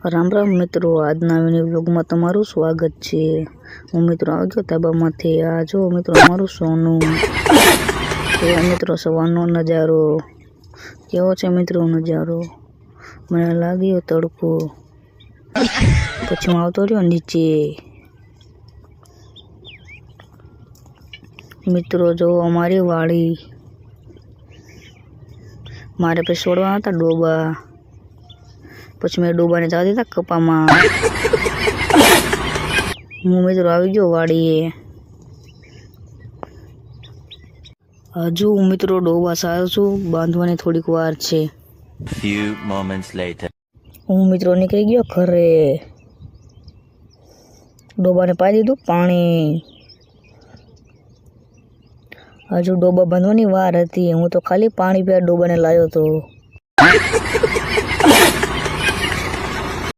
राम राम मित्रों, आजना video vlog में तमारू स्वागत है। हूँ मित्रों आ गयो ताबा माथे। आ जो मित्रों अमारू सोनू तो मित्रों सवारनो नजारो केवो छे मित्रों नजारो। मने लाग्यो तड़को पछी हूँ आवतो रह्यो नीचे। मित्रों जो अमारी वाड़ी मारे पे छोड़वाना था डोबा, पछी मैं डोबा ने जा दीधा कपा में। हूँ मित्रों आई गयो वाड़ीए। हजू मित्रों डोबा सारू छू, बांधवानी थोड़ीक वार छे। हूँ मित्रों निकली गयो घरे। डोबा ने पाई दीधुं पाणी। हजू डोबा बांधवानी वार हती। हूँ तो खाली पाणी पीवा डोबा ने लायो तो।